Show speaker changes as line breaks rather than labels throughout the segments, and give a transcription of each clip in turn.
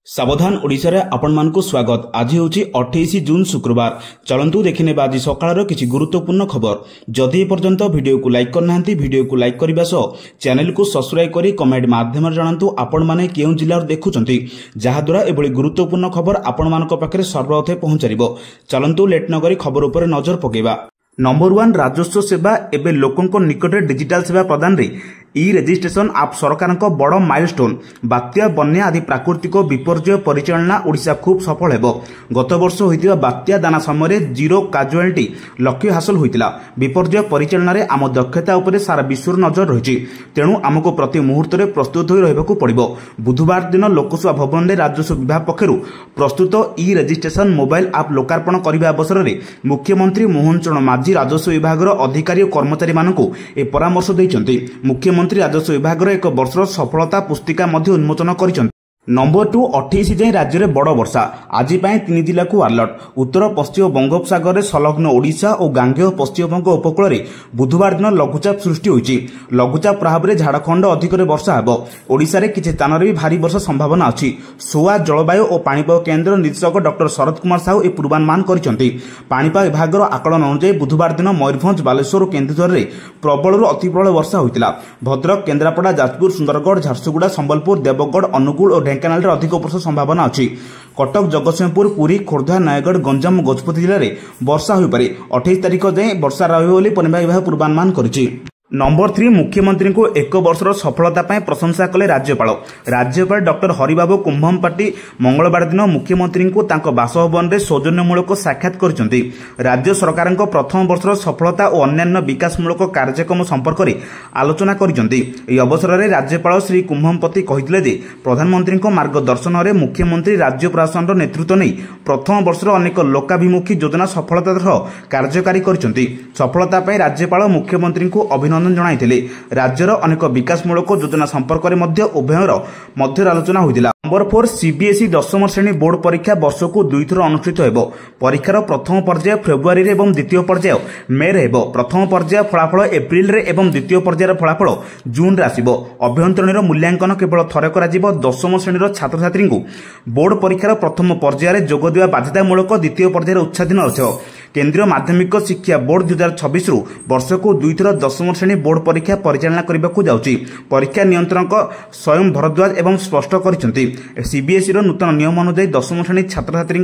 सावधान ओडिशा आपण मानकु स्वागत। आज होची 28 जून शुक्रवार। चलंतु देखिने आज सकाळर किछि गुरुत्वपूर्ण खबर। जदि पर्यंत वीडियो को लाइक करनांती वीडियो को लाइक करिबा सो चैनल को सब्सक्राइब करी कमेंट माध्यम जणांतु आपण माने केउ जिल्लार देखुचंती, जहा द्वारा एबळी गुरुत्वपूर्ण खबर आपण मानक पाखरे सर्वप्रथम पहुंचारिबो। चलंतु लेट नगरी खबर ऊपर नजर पकेबा। नंबर 1 राजस्व सेवा एबे लोकंको निकटे डिजिटल सेवा प्रदान रे ई रेजिस्ट्रेशन आप सरकार को बड़ माइलस्टोन। बात्या बन्या आदि प्राकृतिक विपर्यय परिचालना ओडिशा खूब सफल हेबो। गत वर्ष होइतिबा बात्या दाना समय जीरो काजुआलिटी लक्ष्य हासिल होइतिला। विपर्यय परिचालना रे आम दक्षता उपरे सारा विश्वर नजर रहिछि, तेणु आमको प्रति मुहूर्त रे प्रस्तुत होई रहबाकू पड़िबो। बुधवार दिन लोकसभा भवन रे राजस्व विभाग पक्षरु प्रस्तुत ई रेजिस्ट्रेशन मोबाइल आप लोकार्पण करबा अवसर रे मुख्यमंत्री मोहन चरण माझी राजस्व विभाग अधिकारी और कर्मचारी मानकू ए परामर्श दैछन्ति। मुख्यमंत्री राजस्व विभाग एक वर्षर सफलता पुस्तिका मध्य उन्मोचन करिसंति। नंबर 2 28 जाए राज्य में बड़ वर्षा। आज 3 जिला को अलर्ट। उत्तर पश्चिम बंगोपसागर में संलग्न ओडिशा और गांगेय पश्चिमबंग उपकूल में बुधवार दिन लघुचाप सृष्टि होइछि। लघुचाप प्रभाव में झारखंड अधिक वर्षा हेबो। ओडिशा रे किछि स्थान रे भारी वर्षा संभावना अछि। सोआ जलवायु और पाणीपाग केन्द्र निदेशक डॉक्टर शरद कुमार साहू ए पूर्वानुमान करिसंति। पाणीपाग विभाग आकलन अनुसार बुधवार दिन मयूरभंज, बालेश्वर और केन्दुझर में प्रबल अति प्रबल वर्षा होइतिला। भद्रक, केन्द्रापड़ा, जाजपुर, सुंदरगढ़, झारसुगुड़ा, संबलपुर, देवगढ़, अनुगुल और ढेंकानाल अधिक वर्षा संभावना अछि। कटक, जगतसिंहपुर, पुरी, खोर्धा, नयगढ़, गंजाम और गजपति जिले में वर्षा हो पारे। 28 तारिख जाए वर्षा रहिबो बोली पाणीपाग विभाग पूर्वानुमान करिछि। नंबर 3 मुख्यमंत्री को एक वर्षर सफलता प्रशंसा कले राज्यपाल। राज्यपाल डॉक्टर हरिबाबू कुंभमपाटी मंगलवार दिन मुख्यमंत्री को तांको बासभवन में सौजन्यमूलक साक्षात करछन्ति। राज्य सरकार प्रथम वर्षर सफलता और अन्यान्य विकासमूलक कार्यक्रम संपर्क में आलोचना करछन्ति। एही अवसर में राज्यपाल श्री कुंभमपति कहिथिले जे प्रधानमंत्री मार्गदर्शन में मुख्यमंत्री राज्य प्रशासन नेतृत्व नहीं प्रथम वर्षर अनेक लोकाभिमुखी योजना सफलतार सह कार्यकारी करछन्ति। सफलता पाई राज्यपाल मुख्यमंत्री को अभिनंदन जणाइथिले। राज्यर अनेक विकासमूलक योजना संपर्क में मध्य उभयर मध्य आलोचना होइतिला। नंबर 4 सीबीएसई 10th श्रेणी बोर्ड परीक्षा वर्षको 2 थर अनुष्ठित हेबो। परीक्षार प्रथम पर्याय फेब्रुआरी रे एवं द्वितीय पर्याय मे रे हेबो। प्रथम पर्याय फलाफल एप्रिल रे एवं द्वितीय पर्यायर फलाफल जून रे आसीबो। अभ्यंतरणीर मूल्यांकन केवल थरे कराजिबो। 10th श्रेणीर छात्र छात्री को बोर्ड परीक्षार प्रथम पर्याय रे जोग देवा बाध्यतामूलक, द्वितीय पर्यायर उच्छादन रहिबो। केंद्रीय माध्यमिक शिक्षा बोर्ड 2026 रु वर्षको 2 थर 10th श्रेणी बोर्ड परीक्षा परिचालना करबाकू जाउची। परीक्षा नियंत्रक स्वयं भरद्वाज एवं स्पष्ट करिसंति। सीबीएसई रो नूतन नियम अनुसार 10th श्रेणी छात्र छात्री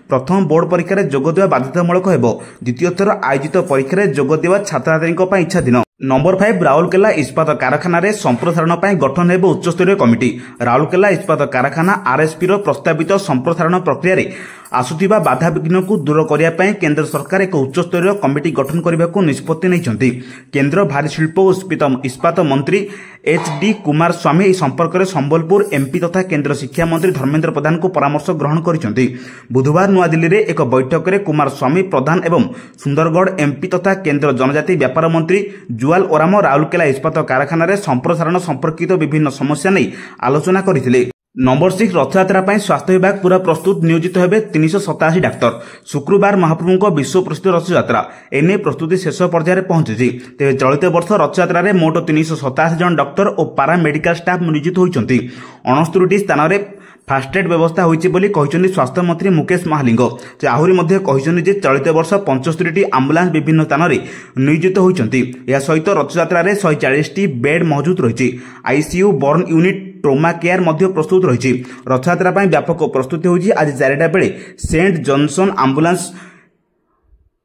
प्रथम बोर्ड परीक्षा रे जोग देवा बाध्यतामूलक हेबो। द्वितीय थर आयोजित परीक्षा रे जोग देवा छात्र छात्री इच्छाधीन। नंबर 5 राउरकेला इस्पात कारखाना रे संप्रसारण पाई गठन हेबो उच्चस्तरीय कमिटी। राउरकेला इस्पात कारखाना आरएसपी रो प्रस्तावित संप्रसारण प्रक्रिया रे आसुथिबा बाधा विघ्न को दूर करिया पाई केंद्र सरकार एक उच्चस्तरीय कमिटी गठन करबाकू निष्पत्ति नैछन्ति। केंद्र भारी शिल्प और इस्पात मंत्री एचडी कुमार स्वामी इस संपर्क में संबलपुर एमपी तथा केंद्र शिक्षा मंत्री धर्मेंद्र प्रधान को परामर्श ग्रहण करिसंति। बुधवार नवा दिल्ली रे एक बैठक में कुमार स्वामी प्रधान एवं सुंदरगढ़ एमपी तथा केंद्र जनजाति व्यापार मंत्री जुआल ओराम राउरकेला इस्पात कारखाना रे संप्रसारण संपर्कित विभिन्न समस्या नहीं आलोचना करथिले। नंबर 6 रथयात्रा पाई स्वास्थ्य विभाग पूरा प्रस्तुत नियोजित हेबे 387 डाक्तर। शुक्रवार महाप्रभु को विश्व प्रसिद्ध रथयात्रा एने प्रस्तुति शेष पर्यायर पहुंची। तेज चलित वर्ष रथयात्रा रे मोट 387 जन डॉक्टर और पारा मेडिकल स्टाफ नियोजित होइछन्ति। 69 स्थान में फास्टैग व्यवस्था होइछि बोली कहिसंति स्वास्थ्य मंत्री मुकेश महालिंग। से आहुरी मध्ये कहिसंति जे चलित वर्ष 75 आम्बुलांस विभिन्न स्थान में नियोजित होइछन्ति। या सहित रथयात्रा रे 140 बेड मौजूद रहिछि। ICU, burn unit, trauma care मध्य प्रस्तुत रहिछि। रथयात्रा पाई व्यापक प्रस्तुति होइछि। आज 4टा बेले सेंट जॉनसन आम्बुलांस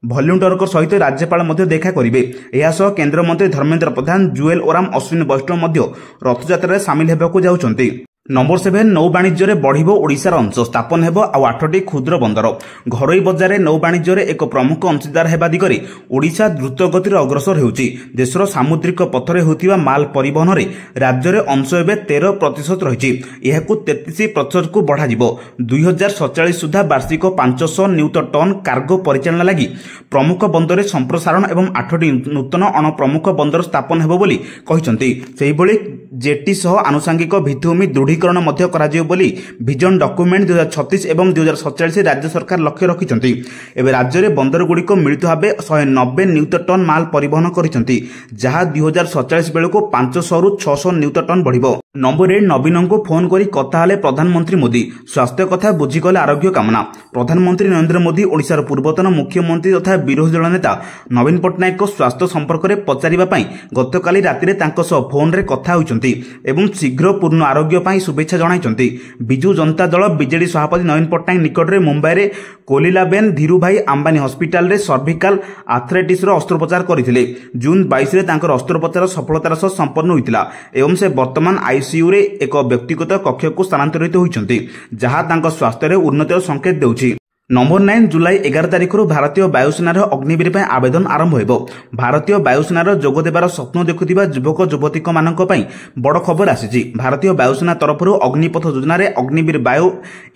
भॉलंटियर सहित राज्यपाल मध्य देखा करिवे। एहा सह केंद्र मंत्री धर्मेंद्र प्रधान, जुएल ओराम, अश्विनी वैष्णव मध्य रथयात्रा रे शामिल हेबाकू जाउछन्ति। नंबर 7 नौ वाणिज्य बढ़िबो ओडिशार अंश। स्थापन हेबो आ 8टी क्षुद्र बंदर। घरोई बजार नौ वाणिज्य एक प्रमुख अंशीदार हेबा दिगरे ओडिशा द्रुत गतिर अग्रसर हेउछि। देशर सामुद्रिक पथरे होतिबा माल परिवहन रे राज्य रे अंश एबे 13% रहिछि। एहाकू 33% को बढ़ा जिवो। 2047 सुधा वार्षिक 500 न्यूटन टन कार्गो परिचालन लागि प्रमुख बंदर संप्रसारण एवं 8टी नूतन अण प्रमुख बंदर स्थापन हेबो बोली कहिसंति। सेहि बोली जेटी सह आनुषंगिक भित्तिभूमि दृढ़ी ଦୃଢ଼ୀକରଣ ମଧ୍ୟ କରାଯିବ ବୋଲି ଭିଜନ ଡକ୍ୟୁମେଣ୍ଟ 2036 ଏବଂ 2047 ରାଜ୍ୟ ସରକାର ଲକ୍ଷ୍ୟ ରଖିଛନ୍ତି। ଏବେ ରାଜ୍ୟରେ ବନ୍ଦରଗୁଡ଼ିକ ମିଳିତ ଭାବେ 190 ନିୟୁତ ଟନ୍ ମାଲ ପରିବହନ କରିଛନ୍ତି, ଯାହା 2047 ବେଳକୁ 500ରୁ 600 ନିୟୁତ ଟନ୍ ବଢ଼ିବ। ନମ୍ବର 8 ନବୀନଙ୍କୁ ଫୋନ କରି କଥା ହେଲେ ପ୍ରଧାନମନ୍ତ୍ରୀ ମୋଦି, ସ୍ୱାସ୍ଥ୍ୟ କଥା ବୁଝିଗଲେ ଆରୋଗ୍ୟ କାମନା। ପ୍ରଧାନମନ୍ତ୍ରୀ ନରେନ୍ଦ୍ର ମୋଦି ଓଡ଼ିଶାର ପୂର୍ବତନ ମୁଖ୍ୟମନ୍ତ୍ରୀ ତଥା ବିରୋଧୀ ଦଳ ନେତା ନବୀନ ପଟ୍ଟନାୟକଙ୍କ ସ୍ୱାସ୍ଥ୍ୟ ସମ୍ପର୍କରେ ପଚାରିବା ପାଇଁ ଗତକାଲି ରାତିରେ ତାଙ୍କ ସହ ଫୋନରେ କଥା ହୋଇଛନ୍ତି ଏବଂ ଶୀଘ୍ର ପୂର୍ଣ୍ଣ ଆରୋଗ୍ୟ ପାଇଁ ଶୁଭେଚ୍ଛା ଜଣାଇଛନ୍ତି। ବିଜୁ ଜନତା ଦଳ ବିଜେଡି ସଭାପତି ନବୀନ ପଟ୍ଟନାୟକ ନିକଟରେ ମୁମ୍ବାଇରେ କୋଲିଲାବେନ ଧୀରୁଭାଇ ଆମ୍ବାନୀ ହସ୍ପିଟାଲରେ ସର୍ଭିକାଲ ଆଥ୍ରାଇଟିସର ଅସ୍ତ୍ରୋପଚାର କରିଥିଲେ। ଜୁନ୍ 22ରେ ତାଙ୍କର ଅସ୍ତ୍ରୋପଚାର ସଫଳତାର ସହ ସମ୍ପନ୍ନ ହୋଇଥିଲା ଏବଂ ସେ ବର୍ତ୍ତମାନ ଆଇସିୟୁରେ ଏକ ବ୍ୟକ୍ତିଗତ କକ୍ଷକୁ ସ୍ଥାନାନ୍ତରିତ ହୋଇଛନ୍ତି, ଯାହା ତାଙ୍କ ସ୍ୱାସ୍ଥ୍ୟରେ ଉନ୍ନତିର ସଂକେତ ଦେଉଛି। ନମ୍ବର 9 ଜୁଲାଇ 11 ତାରିଖରୁ ଭାରତୀୟ ବାୟୁସେନାର ଅଗ୍ନିବୀର ପାଇଁ ଆବେଦନ ଆରମ୍ଭ ହେବ। ଭାରତୀୟ ବାୟୁସେନାର ଯୋଗ ଦେବାର ସ୍ୱପ୍ନ ଦେଖୁଥିବା ଯୁବକ ଯୁବତୀମାନଙ୍କ ପାଇଁ ବଡ଼ ଖବର ଆସିଛି। ଭାରତୀୟ ବାୟୁସେନା ତରଫରୁ ଅଗ୍ନିପଥ ଯୋଜନାରେ ଅଗ୍ନିବୀର ବାୟୁ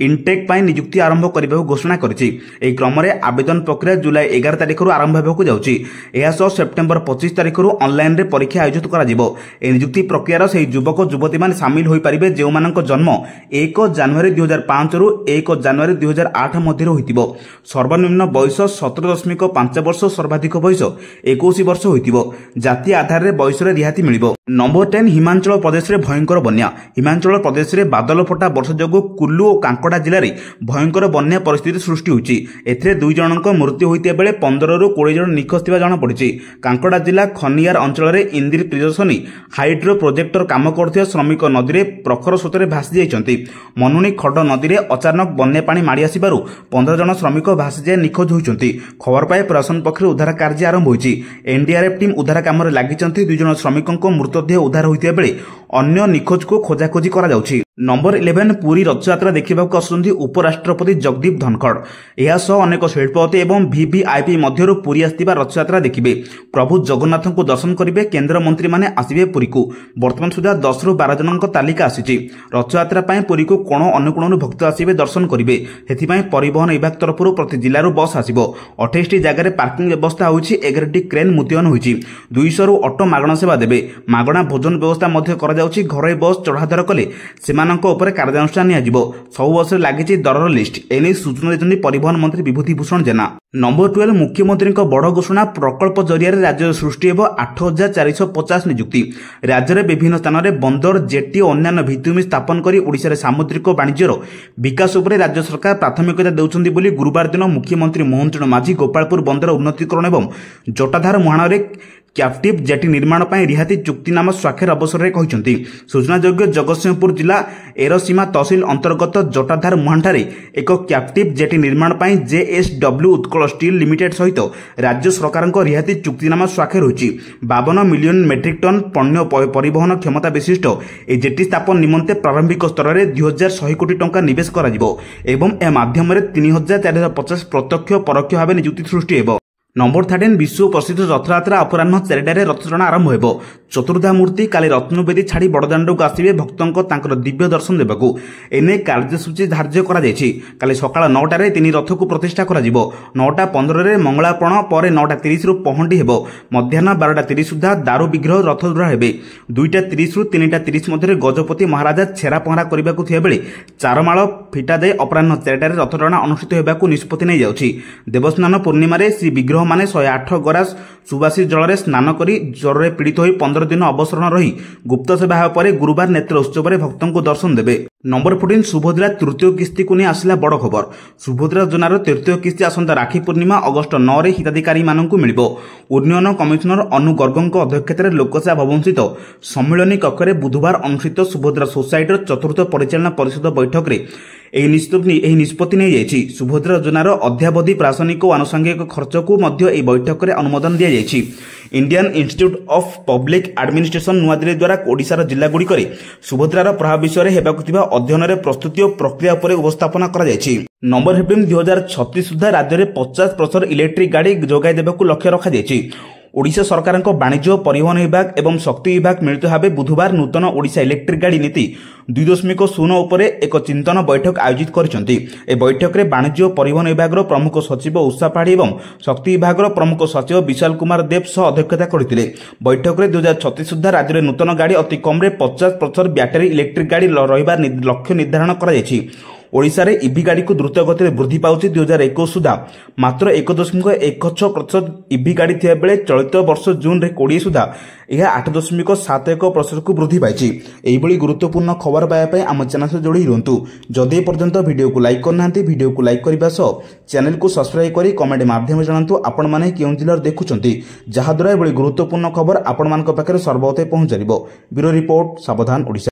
ଇନଟେକ୍ ପାଇଁ ନିଯୁକ୍ତି ଆରମ୍ଭ କରିବାକୁ ଘୋଷଣା କରିଛି। ଏହି କ୍ରମରେ ଆବେଦନ ପ୍ରକ୍ରିୟା ଜୁଲାଇ 11 ତାରିଖରୁ ଆରମ୍ଭ ହେବାକୁ ଯାଉଛି। ଏହାସହ ସେପ୍ଟେମ୍ବର 25 ତାରିଖରୁ ଅନଲାଇନରେ ପରୀକ୍ଷା ଆୟୋଜିତ କରାଯିବ। ଏହି ନିଯୁକ୍ତି ପ୍ରକ୍ରିୟାର ସେହି ଯୁବକ ଯୁବତୀମାନେ ସାମିଲ ହୋଇପାରିବେ ଯେଉଁମାନଙ୍କ ଜନ୍ମ 1 ଜାନୁଆରୀ 2005ରୁ 1 ଜାନୁଆରୀ 2008 ମଧ୍ୟରେ ହୋଇଥିବ। ସର୍ବନିମ୍ନ ବୟସ 17.5 ବର୍ଷ, ସର୍ବାଧିକ ବୟସ 21 ବର୍ଷ ହୋଇଥିବ। ଜାତି ଆଧାରରେ ବୟସରେ ରିହାତି ମିଳିବ। ନମ୍ବର 10 ହିମାଚଳ ପ୍ରଦେଶରେ ଭୟଙ୍କର ବନ୍ୟା। ହିମାଚଳ ପ୍ରଦେଶରେ ବାଦଲ ଫଟା ବର୍ଷା ଯୋଗୁଁ କୁଲ୍ଲୁ ଓ କାଙ୍କଡ଼ା ଜିଲ୍ଲାରେ ଭୟଙ୍କର ବନ୍ୟା ପରିସ୍ଥିତି ସୃଷ୍ଟି ହୋଇଛି। ଏଥିରେ 2 ଜଣଙ୍କ ମୃତ୍ୟୁ ହୋଇଥିବା ବେଳେ 15ରୁ 20 ଜଣ ନିଖୋଜ ଥିବା ଜଣାପଡ଼ିଛି। କାଙ୍କଡ଼ା ଜିଲ୍ଲା ଖନିଆର ଅଞ୍ଚଳରେ ଇନ୍ଦିର ପ୍ରିୟଦର୍ଶିନୀ ହାଇଡ୍ରୋ ପ୍ରୋଜେକ୍ଟର କାମ କରୁଥିବା ଶ୍ରମିକ ନଦୀରେ ପ୍ରଖର ସ୍ରୋତରେ ଭାସି ଯାଇଛନ୍ତି। ମନୁଣି ଖଡ ନଦୀରେ ଅଚାନକ ବନ୍ୟା ପାଣି ମାଡ଼ି ଆସିବାରୁ 15 ଜଣ ଶ୍ରମିକ ଭାସିଯାଇ ନିଖୋଜ ହୋଇଛନ୍ତି। ଖବର ପାଇ ପ୍ରଶାସନ ପକ୍ଷରୁ ଉଦ୍ଧାର କାର୍ଯ୍ୟ ଆରମ୍ଭ ହୋଇଛି। ଏନଡିଆରଏଫ୍ ଟିମ୍ ଉଦ୍ଧାର କାମରେ ଲାଗିଛନ୍ତି। 2 ଜଣ ଶ୍ରମିକଙ୍କ ମୃତଦେହ ଉଦ୍ଧାର ହୋଇଥିବା ବେଳେ ଅନ୍ୟ ନିଖୋଜକୁ ଖୋଜାଖୋଜି କରାଯାଉଛି। ନମ୍ବର 11 ପୁରୀ ରଥଯାତ୍ରା ଦେଖିବାକୁ ଆସୁଛନ୍ତି ଉପରାଷ୍ଟ୍ରପତି ଜଗଦୀପ ଧନଖଡ଼। ଏହାସହ ଅନେକ ଶିଳ୍ପପତି ଏବଂ ଭିଭିଆଇପି ମଧ୍ୟରୁ ପୁରୀ ଆସିଥିବା ରଥଯାତ୍ରା ଦେଖିବେ। ପ୍ରଭୁ ଜଗନ୍ନାଥଙ୍କୁ ଦର୍ଶନ କରିବେ। କେନ୍ଦ୍ରମନ୍ତ୍ରୀମାନେ ଆସିବେ ପୁରୀକୁ। ବର୍ତ୍ତମାନ ସୁଦ୍ଧା 10ରୁ 12 ଜଣଙ୍କ ତାଲିକା ଆସିଛି। ରଥଯାତ୍ରା ପାଇଁ ପୁରୀକୁ କୋଣ ଅନୁକୋଣରୁ ଭକ୍ତ ଆସିବେ, ଦର୍ଶନ କରିବେ। ସେଥିପାଇଁ ପରିବହନ ବିଭାଗ ତରଫରୁ ପ୍ରତି ଜିଲ୍ଲାରୁ ବସ୍ ଆସିବ। 28ଟି ଜାଗାରେ ପାର୍କିଂ ବ୍ୟବସ୍ଥା ହୋଇଛି। 11ଟି କ୍ରେନ୍ ମୁତୟନ ହୋଇଛି। 200ରୁ ଅଟୋ ମାଗଣା ସେବା ଦେବେ। ମାଗଣା ଭୋଜନ ବ୍ୟବସ୍ଥା ମଧ୍ୟ କରାଯାଉଛି। ଘରୋଇ ବସ୍ ଚଢ଼ାଦର କଲେ ସେମାନଙ୍କ ଉପରେ କାର୍ଯ୍ୟାନୁଷ୍ଠାନ ନିଆଯିବ। ସବୁ ବସ୍ରେ ଲାଗିଛି ଦରର ଲିଷ୍ଟ। ଏନେଇ ସୂଚନା ଦେଇଛନ୍ତି ପରିବହନ ମନ୍ତ୍ରୀ ବିଭୂତି ଭୂଷଣ ଜେନା। ନମ୍ବର 12 ମୁଖ୍ୟମନ୍ତ୍ରୀଙ୍କ ବଡ଼ ଘୋଷଣା, ପ୍ରକଳ୍ପ ଜରିଆରେ ରାଜ୍ୟରେ ସୃଷ୍ଟି ହେବ 8450 ନିଯୁକ୍ତି। ରାଜ୍ୟରେ ବିଭିନ୍ନ ସ୍ଥାନରେ ବନ୍ଦର, ଜେଟି ଓ ଅନ୍ୟାନ୍ୟ ଭିତ୍ତିଭୂମି ସ୍ଥାପନ କରି ଓଡ଼ିଶାରେ ସାମୁଦ୍ରିକ ବାଣିଜ୍ୟର ବିକାଶ ଉପରେ ରାଜ୍ୟ ସରକାର ପ୍ରାଥମିକତା ଦେଉଛନ୍ତି ବୋଲି ଗୁରୁବାର ଦିନ ମୁଖ୍ୟମନ୍ତ୍ରୀ ମୋହନ ଚରଣ ମାଝୀ ଗୋପାଳପୁର ବନ୍ଦର ଉନ୍ନତିକରଣ ଏବଂ ଜଟାଧାର ମୁହାଣରେ କ୍ୟାପ୍ଟିଭ୍ ଜେଟି ନିର୍ମାଣ ପାଇଁ ରିହାତି ଚୁକ୍ତିନାମା ସ୍ୱାକ୍ଷର ଅବସରରେ କହିଛନ୍ତି। ସୂଚନାଯୋଗ୍ୟ, ଜଗତସିଂହପୁର ଜିଲ୍ଲା ଏରସୀମା ତହସିଲ ଅନ୍ତର୍ଗତ ଜଟାଧାର ମୁହାଣଠାରେ ଏକ କ୍ୟାପ୍ଟିଭ୍ ଜେଟି ନିର୍ମାଣ ପାଇଁ ଜେଏସଡବ୍ଲ୍ୟୁ ଉତ୍କଳ ଷ୍ଟିଲ୍ ଲିମିଟେଡ୍ ସହିତ ରାଜ୍ୟ ସରକାରଙ୍କ ରିହାତି ଚୁକ୍ତିନାମା ସ୍ୱାକ୍ଷର ହୋଇଛି। 52 ମିଲିୟନ ମେଟ୍ରିକ୍ ଟନ୍ ପଣ୍ୟ ପରିବହନ କ୍ଷମତା ବିଶିଷ୍ଟ ଏହି ଜେଟି ସ୍ଥାପନ ନିମନ୍ତେ ପ୍ରାରମ୍ଭିକ ସ୍ତରରେ 2100 କୋଟି ଟଙ୍କା ନିବେଶ କରାଯିବ ଏବଂ ଏହା ମାଧ୍ୟମରେ 3450 ପ୍ରତ୍ୟକ୍ଷ ପରୋକ୍ଷ ଭାବେ ନିଯୁକ୍ତି ସୃଷ୍ଟି ହେବ। ନମ୍ବର 13 ବିଶ୍ୱ ପ୍ରସିଦ୍ଧ ରଥଯାତ୍ରା ଅପରାହ୍ନ 4ଟାରେ ରଥଟଣା ଆରମ୍ଭ ହେବ। ଚତୁର୍ଦ୍ଧା ମୂର୍ତ୍ତି କାଲି ରତ୍ନବେଦୀ ଛାଡ଼ି ବଡ଼ଦାଣ୍ଡକୁ ଆସିବେ ଭକ୍ତଙ୍କ ତାଙ୍କର ଦିବ୍ୟ ଦର୍ଶନ ଦେବାକୁ। ଏନେଇ କାର୍ଯ୍ୟସୂଚୀ ଧାର୍ଯ୍ୟ କରାଯାଇଛି। କାଲି ସକାଳ 9ଟାରେ 3 ରଥକୁ ପ୍ରତିଷ୍ଠା କରାଯିବ। 9:15ରେ ମଙ୍ଗଳାର୍ପଣ ପରେ 9:30ରୁ ପହଣ୍ଡି ହେବ। ମଧ୍ୟାହ୍ନ 12:30 ସୁଦ୍ଧା ଦାରୁ ବିଗ୍ରହ ରଥରୁଢ଼ ହେବେ। 2:30ରୁ 3:30 ମଧ୍ୟରେ ଗଜପତି ମହାରାଜା ଛେରା ପହଁରା କରିବାକୁ ଥିବାବେଳେ ଚାରମାଳ ଫିଟା ଦେଇ ଅପରାହ୍ନ 4ଟାରେ ରଥଟଣା ଅନୁଷ୍ଠିତ ହେବାକୁ ନିଷ୍ପତ୍ତି ନେଇଯାଉଛି। ଦେବସ୍ନାନ ପୂର୍ଣ୍ଣିମାରେ ଶ୍ରୀ ବିଗ୍ରହ ମାନେ 108 ଗରା ସୁବାସିତ ଜଳରେ ସ୍ନାନ କରି ଜ୍ୱରରେ ପୀଡ଼ିତ ହୋଇ 15 ଦିନ ଅବସରଣ ରହି ଗୁପ୍ତ ସେବା ହେବା ପରେ ଗୁରୁବାର ନେତ୍ର ଉତ୍ସବରେ ଭକ୍ତଙ୍କୁ ଦର୍ଶନ ଦେବେ। ନମ୍ବର 14 ସୁଭଦ୍ରା ତୃତୀୟ କିସ୍ତିକୁ ନେଇ ଆସିଲା ବଡ଼ ଖବର। ସୁଭଦ୍ରା ଯୋଜନାର ତୃତୀୟ କିସ୍ତି ଆସନ୍ତା ରାକ୍ଷୀ ପୂର୍ଣ୍ଣିମା ଅଗଷ୍ଟ 9ରେ ହିତାଧିକାରୀମାନଙ୍କୁ ମିଳିବ। ଉନ୍ନୟନ କମିଶନର ଅନୁ ଗର୍ଗଙ୍କ ଅଧ୍ୟକ୍ଷତାରେ ଲୋକସେବା ଭବନସ୍ଥିତ ସମ୍ମିଳନୀ କକ୍ଷରେ ବୁଧବାର ଅନୁଷ୍ଠିତ ସୁଭଦ୍ରା ସୋସାଇଟିର ଚତୁର୍ଥ ପରିଚାଳନା ପରିଷଦ ବୈଠକରେ ଏହି ନିଷ୍ପତ୍ତି ନିଆଯାଇଛି। ସୁଭଦ୍ରା ଯୋଜନାର ଅଦ୍ୟାବଧି ପ୍ରଶାସନିକ ଓ ଆନୁଷଙ୍ଗିକ ଖର୍ଚ୍ଚକୁ ମଧ୍ୟ ଏହି ବୈଠକରେ ଅନୁମୋଦନ ଦିଆଯାଇଛି। Indian Institute of Public Administration New Delhi ଦ୍ୱାରା ଓଡ଼ିଶାର ଜିଲ୍ଲାଗୁଡ଼ିକରେ ସୁଭଦ୍ରାର ପ୍ରଭାବ ବିଷୟରେ ହେବାକୁ ଥିବା ଅଧ୍ୟୟନରେ ପ୍ରସ୍ତୁତି ଓ ପ୍ରକ୍ରିୟା ଉପରେ ଉପସ୍ଥାପନା କରାଯାଇଛି। ନମ୍ବର 15 2036 ସୁଦ୍ଧା ରାଜ୍ୟରେ 50% ଇଲେକ୍ଟ୍ରିକ୍ ଗାଡ଼ି ଯୋଗାଇ ଦେବାକୁ ଲକ୍ଷ୍ୟ ରଖାଯାଇଛି। ओडिशा सरकार वाणिज्य परिवहन विभाग एवं शक्ति विभाग मिलित भाव बुधवार नूतन ओडिशा इलेक्ट्रिक गाड़ी नीति 2.0 उपरे एक चिंतन बैठक आयोजित करछन्ती। ए बैठक में वाणिज्य परिवहन विभाग प्रमुख सचिव उषा पाढ़ी और शक्ति विभाग प्रमुख सचिव विशाल कुमार देव सह अध्यक्षता करथिले। बैठक में 2036 सुधा राज्य में नूतन गाड़ी अति कम 50% बैटेरी इलेक्ट्रिक गाड़ी रहिबार लक्ष्य निर्धारण करा जायछि। ओडिशा रे ईवी गाड़ी को द्रुत गति वृद्धि पाउछि। 2021 सुधा मात्र 1.16% ईवी गाड़ी थिया बेले चलित वर्ष जून रे 20 सुधा यह 8.71% को वृद्धि पाइछि। एहिबळी गुरुत्वपूर्ण खबर पाइबा पय आम चैनल से जोड़ी रहंतु। जदि पर्यंत वीडियो को लाइक करनांती वीडियो को लाइक करबा सह चैनल को सब्सक्राइब करी कमेंट माध्यम जणांतु आपण माने केउ जिल्ला देखुचंती, जहा द्वारा एभଳି गुरुत्वपूर्ण खबर आपण मानक पाखरे सर्वोदय पहुंच जारिबो। ब्यूरो रिपोर्ट, सावधान ओडिशा।